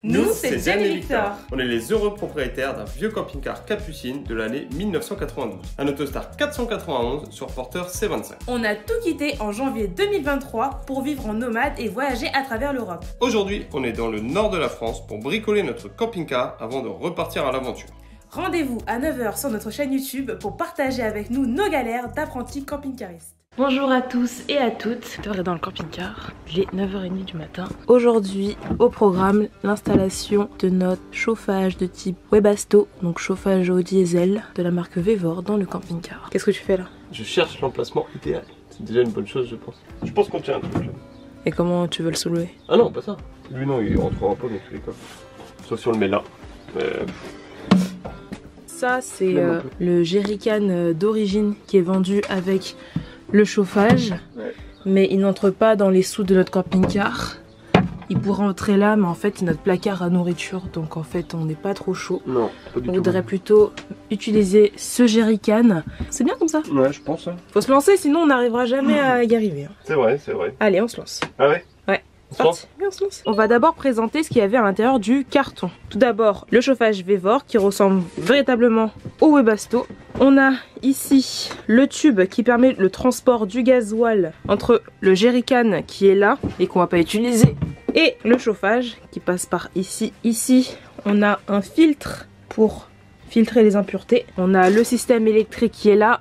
Nous, c'est Diane et Victor. On est les heureux propriétaires d'un vieux camping-car Capucine de l'année 1992. Un Autostar 491 sur porteur C25. On a tout quitté en janvier 2023 pour vivre en nomade et voyager à travers l'Europe. Aujourd'hui, on est dans le nord de la France pour bricoler notre camping-car avant de repartir à l'aventure. Rendez-vous à 9 h sur notre chaîne YouTube pour partager avec nous nos galères d'apprentis camping-caristes. Bonjour à tous et à toutes, on est dans le camping-car, il est 9h30 du matin. Aujourd'hui, au programme, l'installation de notre chauffage de type Webasto, donc chauffage au diesel de la marque Vevor dans le camping-car. Qu'est-ce que tu fais là? Je cherche l'emplacement idéal. C'est déjà une bonne chose, je pense. Je pense qu'on tient un truc. Et comment tu veux le soulever? Ah non, pas ça. Lui non, il rentrera pas dans tous les cas. Sauf si on le met là. Ça, c'est le jerrycan d'origine qui est vendu avec le chauffage, mais il n'entre pas dans les sous de notre camping-car. Il pourrait entrer là, mais en fait, c'est notre placard à nourriture, donc en fait, on n'est pas trop chaud. Non, pas du tout. On voudrait plutôt utiliser ce jerrycan. C'est bien comme ça? Ouais, je pense. Hein. Faut se lancer, sinon on n'arrivera jamais à y arriver. Hein. C'est vrai, c'est vrai. Allez, on se lance. Ah ouais? Ouais. On va d'abord présenter ce qu'il y avait à l'intérieur du carton. Tout d'abord, le chauffage Vevor qui ressemble véritablement au Webasto. On a ici le tube qui permet le transport du gasoil entre le jerrycan qui est là et qu'on va pas utiliser et le chauffage qui passe par ici. Ici, on a un filtre pour filtrer les impuretés. On a le système électrique qui est là.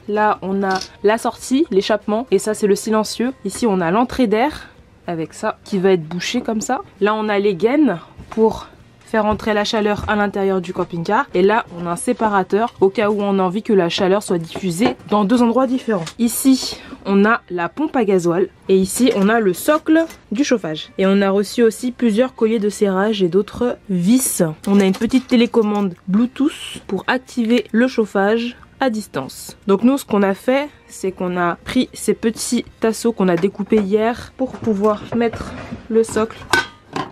Là, on a la sortie, l'échappement et ça c'est le silencieux. Ici, on a l'entrée d'air avec ça qui va être bouché comme ça. Là on a les gaines pour faire entrer la chaleur à l'intérieur du camping-car et là on a un séparateur au cas où on a envie que la chaleur soit diffusée dans deux endroits différents. Ici on a la pompe à gasoil et ici on a le socle du chauffage et on a reçu aussi plusieurs colliers de serrage et d'autres vis. On a une petite télécommande Bluetooth pour activer le chauffage à distance. Donc nous ce qu'on a fait c'est qu'on a pris ces petits tasseaux qu'on a découpés hier pour pouvoir mettre le socle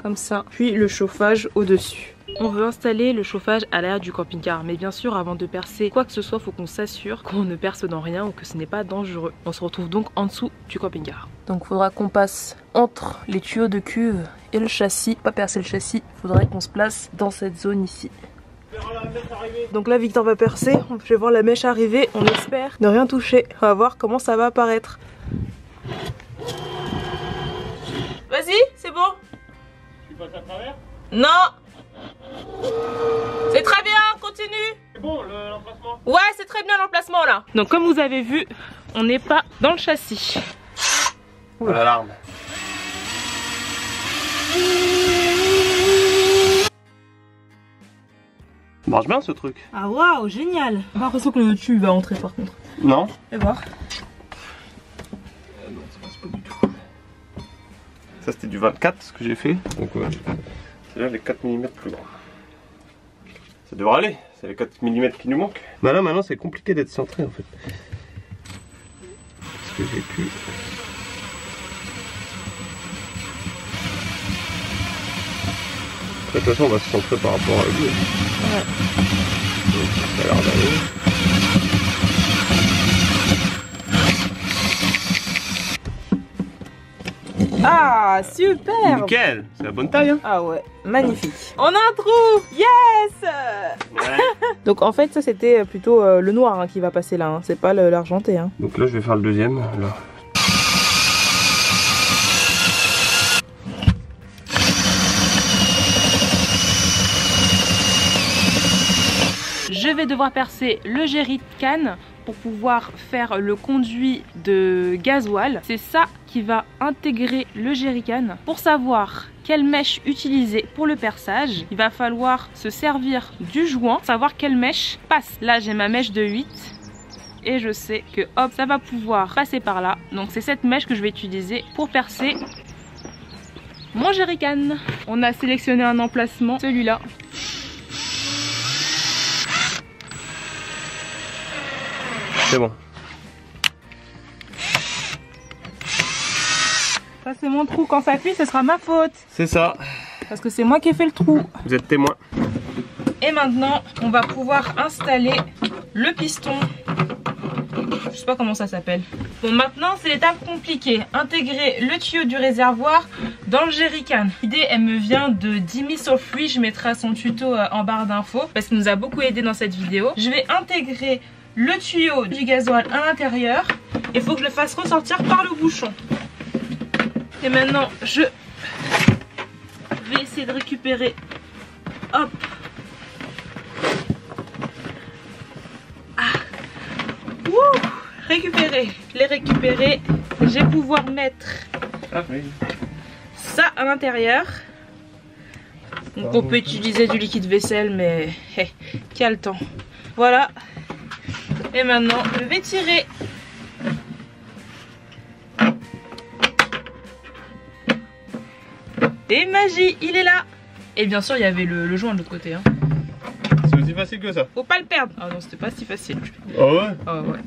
comme ça puis le chauffage au dessus. On veut installer le chauffage à l'arrière du camping-car mais bien sûr avant de percer quoi que ce soit faut qu'on s'assure qu'on ne perce dans rien ou que ce n'est pas dangereux. On se retrouve donc en dessous du camping-car. Donc il faudra qu'on passe entre les tuyaux de cuve et le châssis, pas percer le châssis, il faudrait qu'on se place dans cette zone ici. Donc là Victor va percer, je vais voir la mèche arriver, on espère ne rien toucher, on va voir comment ça va apparaître. Vas-y, c'est bon. Tu passes à travers? Non. C'est très bien, continue. C'est bon l'emplacement? Ouais, c'est très bien l'emplacement là. Donc comme vous avez vu, on n'est pas dans le châssis. L'alarme. Ça marche bien ce truc. Ah waouh, génial. J'ai l'impression que le tube va entrer par contre. Non. Fais voir. Non, ça passe pas du tout. Ça c'était du 24 ce que j'ai fait. Donc c'est là les 4 mm plus grands. Ça devrait aller, c'est les 4 mm qui nous manquent. Bah là maintenant c'est compliqué d'être centré en fait. Parce que j'ai pu... De toute façon on va se centrer par rapport à lui. Ouais. Donc, ça a l'air d'aller. Ah super. Nickel, c'est la bonne taille hein. Ah ouais, magnifique. On a un trou. Yes. Ouais. Donc en fait ça c'était plutôt le noir hein, qui va passer là, hein. C'est pas l'argenté hein. Donc là je vais faire le deuxième. Là. Je vais devoir percer le jerrycan pour pouvoir faire le conduit de gasoil. C'est ça qui va intégrer le jerrycan. Pour savoir quelle mèche utiliser pour le perçage, il va falloir se servir du joint, savoir quelle mèche passe. Là j'ai ma mèche de 8 et je sais que hop ça va pouvoir passer par là. Donc c'est cette mèche que je vais utiliser pour percer mon jerrycan. On a sélectionné un emplacement, celui-là. C'est bon. Ça c'est mon trou, quand ça fuit ce sera ma faute. C'est ça. Parce que c'est moi qui ai fait le trou. Vous êtes témoin. Et maintenant on va pouvoir installer le piston sais pas comment ça s'appelle. Bon, maintenant c'est l'étape compliquée. Intégrer le tuyau du réservoir dans le jerrycan. L'idée elle me vient de Dimi Sofree. Je mettrai son tuto en barre d'infos parce qu'il nous a beaucoup aidé dans cette vidéo. Je vais intégrer le tuyau du gasoil à l'intérieur. Il faut que je le fasse ressortir par le bouchon. Et maintenant je vais essayer de récupérer. Hop. Récupérer, je l'ai récupéré. Je vais pouvoir mettre ça à l'intérieur. Donc on peut utiliser du liquide vaisselle, mais hey, qui a le temps. Voilà. Et maintenant, je vais tirer. Et magie, il est là. Et bien sûr, il y avait le joint de l'autre côté. Hein. C'est aussi facile que ça. Faut pas le perdre. Ah non, c'était pas si facile. Ah ouais? Ah ouais.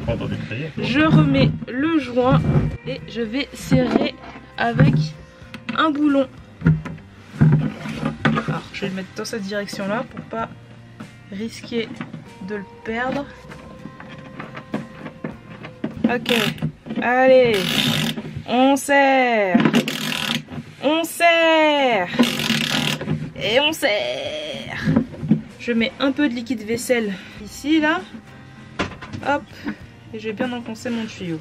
Entendu crier. Je remets le joint et je vais serrer avec un boulon. Alors je vais le mettre dans cette direction là pour pas risquer de le perdre. Ok, allez, on serre, on serre et on serre. Je mets un peu de liquide vaisselle ici là. Hop. Et je vais bien enfoncer mon tuyau.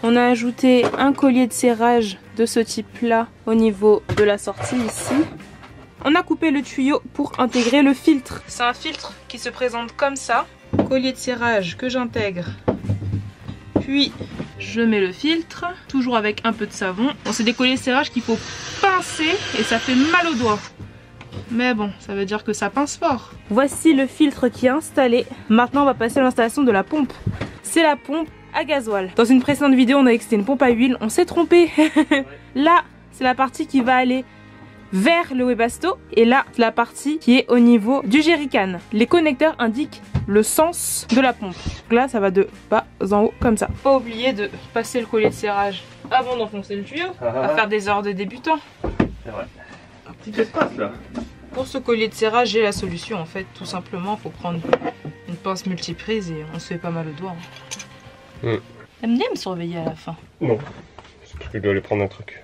On a ajouté un collier de serrage de ce type là au niveau de la sortie ici. On a coupé le tuyau pour intégrer le filtre. C'est un filtre qui se présente comme ça. Collier de serrage que j'intègre. Puis je mets le filtre, toujours avec un peu de savon. Bon, c'est des colliers de serrage qu'il faut pincer et ça fait mal aux doigts. Mais bon, ça veut dire que ça pince fort. Voici le filtre qui est installé. Maintenant, on va passer à l'installation de la pompe. C'est la pompe à gasoil. Dans une précédente vidéo, on a dit que c'était une pompe à huile. On s'est trompé. Là, c'est la partie qui va aller vers le Webasto. Et là, c'est la partie qui est au niveau du jerrycan. Les connecteurs indiquent le sens de la pompe. Donc là, ça va de bas en haut, comme ça. Pas oublier de passer le collier de serrage avant d'enfoncer le tuyau. On va faire des erreurs de débutant. C'est vrai. Un petit espace là. Pour ce collier de serrage, j'ai la solution en fait. Tout simplement, il faut prendre une pince multiprise et on se fait pas mal au doigt. T'aimes bien me surveiller à la fin? Non, c'est parce que je dois aller prendre un truc.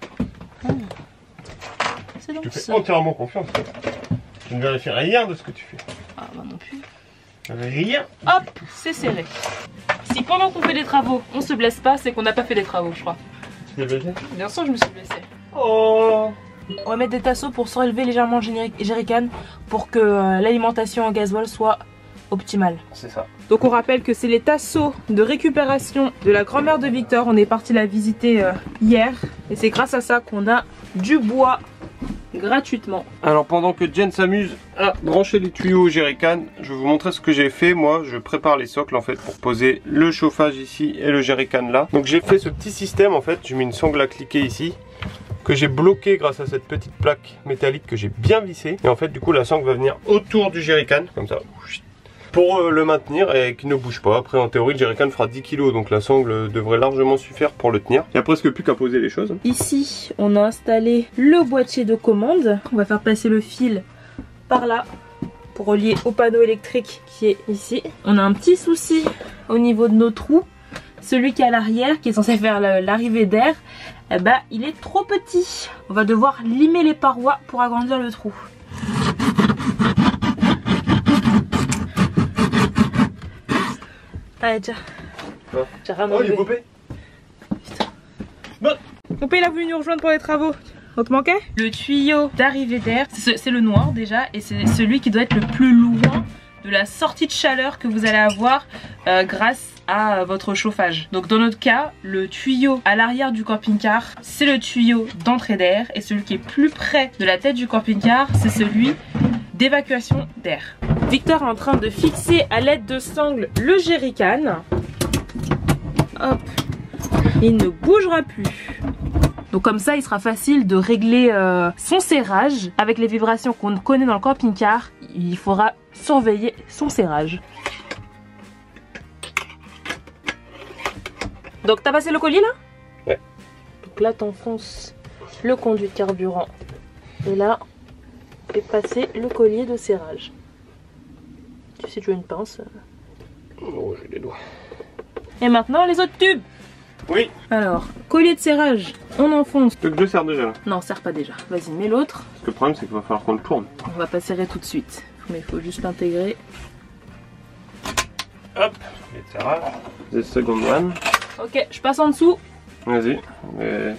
C'est donc Je te fais ça. entièrement confiance. Je ne vérifie rien de ce que tu fais. Ah bah non plus. Rien. Hop, c'est serré. Si pendant qu'on fait des travaux, on se blesse pas, c'est qu'on n'a pas fait des travaux, je crois. Tu t'es blessé? Bien sûr, je me suis blessée. Oh. On va mettre des tasseaux pour surélever légèrement le jerrycan pour que l'alimentation en gasoil soit optimale. C'est ça. Donc on rappelle que c'est les tasseaux de récupération de la grand-mère de Victor. On est parti la visiter hier et c'est grâce à ça qu'on a du bois gratuitement. Alors pendant que Jen s'amuse à brancher les tuyaux au jerrycan, je vais vous montrer ce que j'ai fait. Moi je prépare les socles en fait pour poser le chauffage ici et le jerrycan là. Donc j'ai fait ce petit système en fait, j'ai mis une sangle à cliquer ici que j'ai bloqué grâce à cette petite plaque métallique que j'ai bien vissée. Et en fait du coup la sangle va venir autour du jerrycan comme ça pour le maintenir et qu'il ne bouge pas. Après en théorie le jerrycan fera 10 kg donc la sangle devrait largement suffire pour le tenir. Il n'y a presque plus qu'à poser les choses. Ici on a installé le boîtier de commande. On va faire passer le fil par là pour relier au panneau électrique qui est ici. On a un petit souci au niveau de nos trous. Celui qui est à l'arrière, qui est censé faire l'arrivée d'air, eh ben, il est trop petit. On va devoir limer les parois pour agrandir le trou. Allez, tiens. J'ai rien enlevé. Oh, il est coupé. Poupée, il a voulu nous rejoindre pour les travaux. On te manquait? Le tuyau d'arrivée d'air, c'est le noir déjà, et c'est celui qui doit être le plus loin de la sortie de chaleur que vous allez avoir grâce à votre chauffage. Donc dans notre cas, le tuyau à l'arrière du camping-car, c'est le tuyau d'entrée d'air, et celui qui est plus près de la tête du camping-car, c'est celui d'évacuation d'air. Victor est en train de fixer à l'aide de sangles le jerrycan. Hop, il ne bougera plus. Donc comme ça, il sera facile de régler son serrage. Avec les vibrations qu'on connaît dans le camping-car, il faudra surveiller son serrage. Donc t'as passé le collier là? Ouais. Donc là t'enfonces le conduit de carburant. Et là, tu fais passer le collier de serrage. Tu sais, tu as une pince. Oh, j'ai les doigts. Et maintenant les autres tubes. Oui. Alors, collier de serrage, on enfonce. Le 2 sert déjà là. Non, serre pas déjà. Vas-y, mets l'autre. Parce que le problème c'est qu'il va falloir qu'on le tourne. On va pas serrer tout de suite. Mais il faut juste l'intégrer. Hop, collier de serrage. The second one. Ok, je passe en dessous. Vas-y. Mais...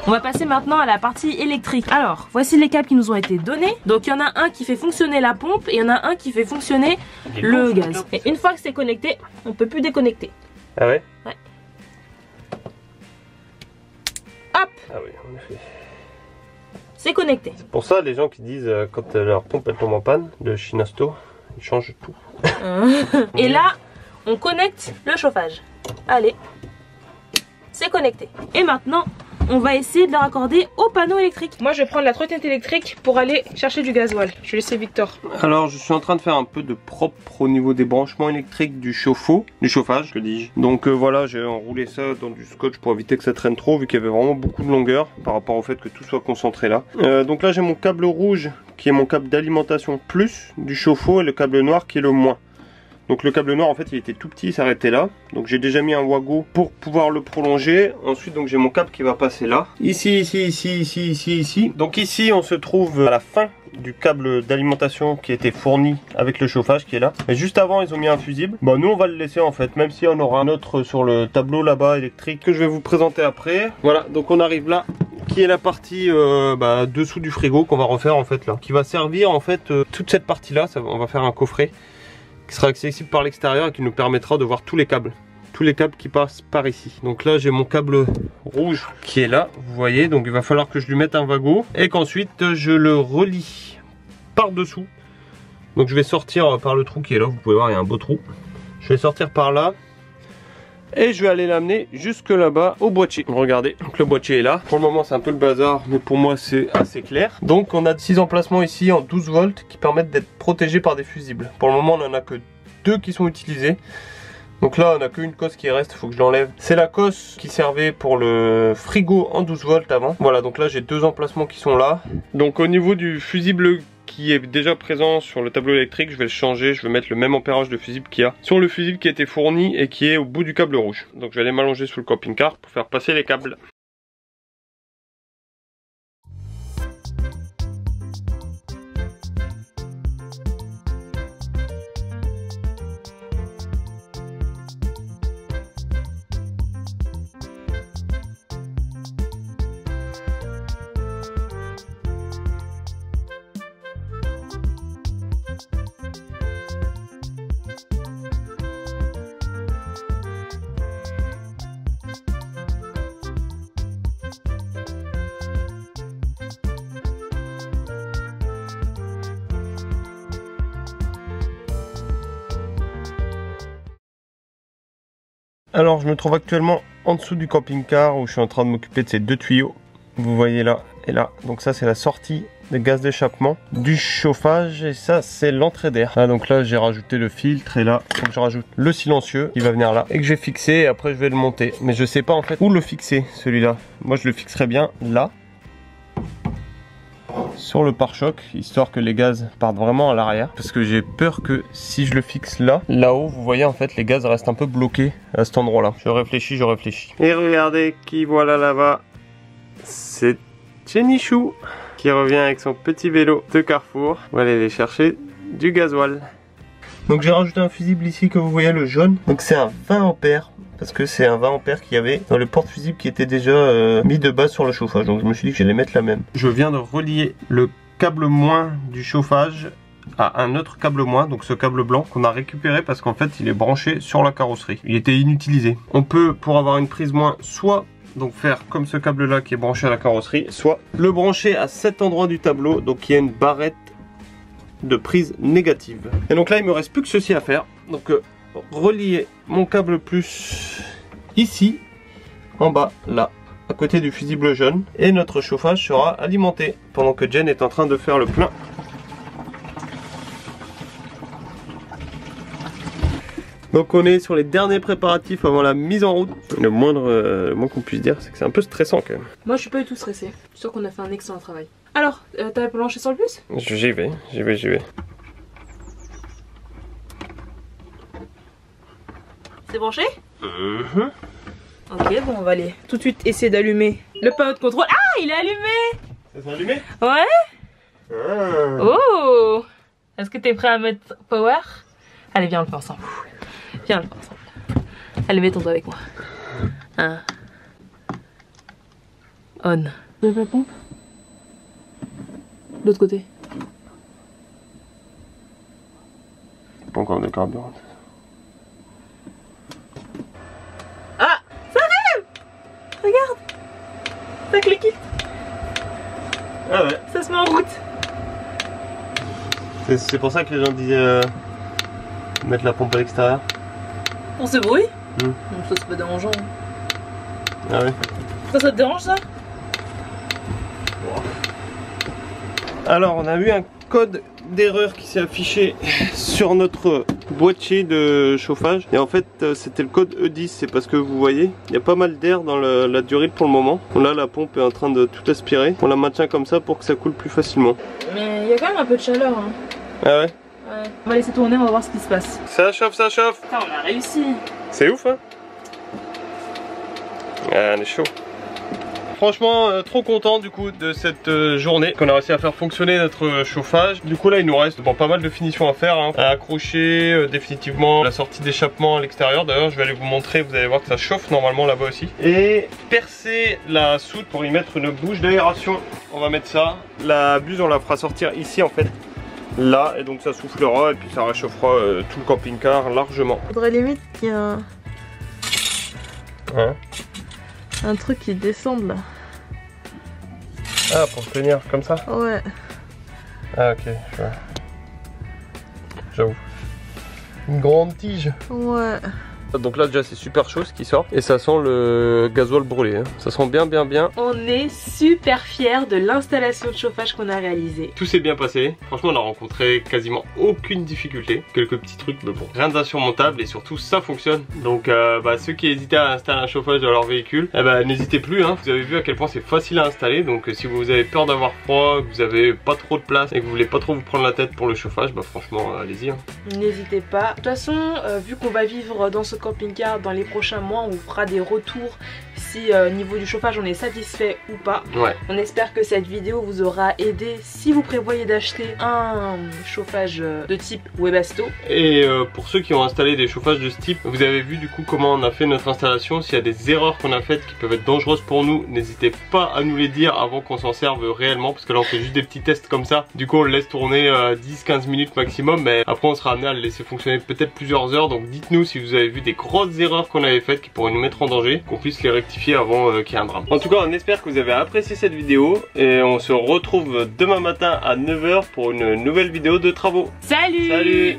On va passer maintenant à la partie électrique. Alors, voici les câbles qui nous ont été donnés. Donc il y en a un qui fait fonctionner la pompe et il y en a un qui fait fonctionner le gaz. Et une fois que c'est connecté, on peut plus déconnecter. Ah ouais? Ouais. Hop! Ah oui, en effet. C'est connecté. C'est pour ça les gens qui disent quand leur pompe elle tombe en panne de Shinasto, ils changent tout. Et là, on connecte le chauffage. Allez, c'est connecté. Et maintenant, on va essayer de le raccorder au panneau électrique. Moi, je vais prendre la trottinette électrique pour aller chercher du gasoil. Je vais laisser Victor. Alors, je suis en train de faire un peu de propre au niveau des branchements électriques du chauffe-eau, du chauffage, que dis-je. Donc voilà, j'ai enroulé ça dans du scotch pour éviter que ça traîne trop, vu qu'il y avait vraiment beaucoup de longueur par rapport au fait que tout soit concentré là. Donc là, j'ai mon câble rouge qui est mon câble d'alimentation plus du chauffe-eau et le câble noir qui est le moins. Donc le câble noir en fait il était tout petit, il s'arrêtait là. Donc j'ai déjà mis un wago pour pouvoir le prolonger. Ensuite donc j'ai mon câble qui va passer là. Ici, ici. Donc ici on se trouve à la fin du câble d'alimentation qui était fourni avec le chauffage qui est là. Et juste avant ils ont mis un fusible. Bah nous on va le laisser en fait, même si on aura un autre sur le tableau là-bas électrique que je vais vous présenter après. Voilà, donc on arrive là. Qui est la partie dessous du frigo qu'on va refaire en fait là. Qui va servir en fait toute cette partie là, on va faire un coffret qui sera accessible par l'extérieur et qui nous permettra de voir tous les câbles qui passent par ici. Donc là j'ai mon câble rouge qui est là, vous voyez, donc il va falloir que je lui mette un wago et qu'ensuite je le relie par dessous. Donc je vais sortir par le trou qui est là, vous pouvez voir il y a un beau trou. Je vais sortir par là et je vais aller l'amener jusque là-bas au boîtier. Regardez, donc le boîtier est là. Pour le moment c'est un peu le bazar, mais pour moi c'est assez clair. Donc on a 6 emplacements ici en 12 volts qui permettent d'être protégés par des fusibles. Pour le moment on n'en a que 2 qui sont utilisés. Donc là on n'a qu'une cosse qui reste, il faut que je l'enlève. C'est la cosse qui servait pour le frigo en 12 volts avant. Voilà, donc là j'ai 2 emplacements qui sont là. Donc au niveau du fusible qui est déjà présent sur le tableau électrique, je vais le changer, je vais mettre le même ampérage de fusible qu'il y a sur le fusible qui a été fourni et qui est au bout du câble rouge. Donc je vais aller m'allonger sous le camping-car pour faire passer les câbles. Alors je me trouve actuellement en dessous du camping-car où je suis en train de m'occuper de ces 2 tuyaux. Vous voyez là et là. Donc ça c'est la sortie des gaz d'échappement du chauffage et ça c'est l'entrée d'air. Ah, donc là j'ai rajouté le filtre et là faut que je rajoute le silencieux qui va venir là et que j'ai fixé et après je vais le monter. Mais je sais pas en fait où le fixer celui-là. Moi je le fixerai bien là. Sur le pare-choc, histoire que les gaz partent vraiment à l'arrière, parce que j'ai peur que si je le fixe là-haut, vous voyez en fait les gaz restent un peu bloqués à cet endroit-là. Je réfléchis. Et regardez qui voilà là-bas, c'est Jennichou qui revient avec son petit vélo de Carrefour. On va aller chercher du gasoil. Donc j'ai rajouté un fusible ici que vous voyez le jaune, donc c'est un 20 ampères. Parce que c'est un 20 ampères qu'il y avait dans le porte-fusible qui était déjà mis de base sur le chauffage. Donc je me suis dit que j'allais mettre la même. Je viens de relier le câble moins du chauffage à un autre câble moins. Donc ce câble blanc qu'on a récupéré parce qu'en fait il est branché sur la carrosserie. Il était inutilisé. On peut pour avoir une prise moins soit donc faire comme ce câble là qui est branché à la carrosserie, soit le brancher à cet endroit du tableau. Donc il y a une barrette de prise négative. Et donc là il me reste plus que ceci à faire. Donc relier mon câble plus ici, en bas, là, à côté du fusible jaune et notre chauffage sera alimenté pendant que Jen est en train de faire le plein. Donc on est sur les derniers préparatifs avant la mise en route. Le moins qu'on puisse dire, c'est que c'est un peu stressant quand même. Moi je suis pas du tout stressée. Je suis sûre qu'on a fait un excellent travail. Alors, t'as planché sur le bus? J'y vais. C'est branché? Ok, bon on va aller tout de suite essayer d'allumer le panneau de contrôle. Ah, il est allumé! Ça s'est allumé? Ouais. Oh! Est-ce que t'es prêt à mettre power? Allez, viens on le fait ensemble. Viens on le fait ensemble. Allez, mets ton doigt avec moi. 1. On. De la pompe? De l'autre côté. Pas encore de carburant. Ah! Ça arrive! Regarde! Ça clique. Ah ouais. Ça se met en route. C'est pour ça que les gens disaient mettre la pompe à l'extérieur. On se brouille? Ça c'est pas dérangeant. Ah ouais. Ça te dérange ça? Alors on a eu un code d'erreur qui s'est affiché sur notre boîtier de chauffage et en fait c'était le code E10. C'est parce que vous voyez il y a pas mal d'air dans la durite pour le moment. Là la pompe est en train de tout aspirer. On la maintient comme ça pour que ça coule plus facilement. Mais il y a quand même un peu de chaleur hein. Ah ouais? Ouais. On va laisser tourner, on va voir ce qui se passe. Ça chauffe, ça chauffe. Putain, on a réussi. C'est ouf hein. Ah, on est chaud. Franchement trop content du coup de cette journée qu'on a réussi à faire fonctionner notre chauffage. Du coup là il nous reste pas mal de finitions à faire hein. À accrocher définitivement la sortie d'échappement à l'extérieur. D'ailleurs je vais aller vous montrer, vous allez voir que ça chauffe normalement là-bas aussi. Et percer la soute pour y mettre une bouche d'aération. On va mettre ça. La buse on la fera sortir ici en fait. Là et donc ça soufflera et puis ça réchauffera tout le camping-car largement. Faudrait limite qu'il y ait un truc qui descende là. Ah pour tenir comme ça? Ouais. Ah ok, je vois. J'avoue. Une grande tige. Ouais. Donc là déjà c'est super chaud ce qui sort et ça sent le gasoil brûlé hein. Ça sent bien. On est super fiers de l'installation de chauffage qu'on a réalisée. Tout s'est bien passé, franchement on a rencontré quasiment aucune difficulté. Quelques petits trucs mais bon, rien d'insurmontable et surtout ça fonctionne. Donc ceux qui hésitaient à installer un chauffage dans leur véhicule, n'hésitez plus hein. Vous avez vu à quel point c'est facile à installer. Donc si vous avez peur d'avoir froid, que vous avez pas trop de place et que vous voulez pas trop vous prendre la tête pour le chauffage, franchement allez-y hein. N'hésitez pas. De toute façon vu qu'on va vivre dans ce camping-car dans les prochains mois, on vous fera des retours si au niveau du chauffage on est satisfait ou pas. Ouais. On espère que cette vidéo vous aura aidé si vous prévoyez d'acheter un chauffage de type Webasto. Et pour ceux qui ont installé des chauffages de ce type, vous avez vu du coup comment on a fait notre installation. S'il y a des erreurs qu'on a faites qui peuvent être dangereuses pour nous, n'hésitez pas à nous les dire avant qu'on s'en serve réellement, parce que là on fait juste des petits tests comme ça. Du coup on le laisse tourner 10-15 minutes maximum, mais après on sera amené à le laisser fonctionner peut-être plusieurs heures. Donc dites-nous si vous avez vu des grosses erreurs qu'on avait faites qui pourraient nous mettre en danger, qu'on puisse les rectifier avant qu'il y ait un drame. En tout cas on espère que vous avez apprécié cette vidéo et on se retrouve demain matin à 9 h pour une nouvelle vidéo de travaux. Salut!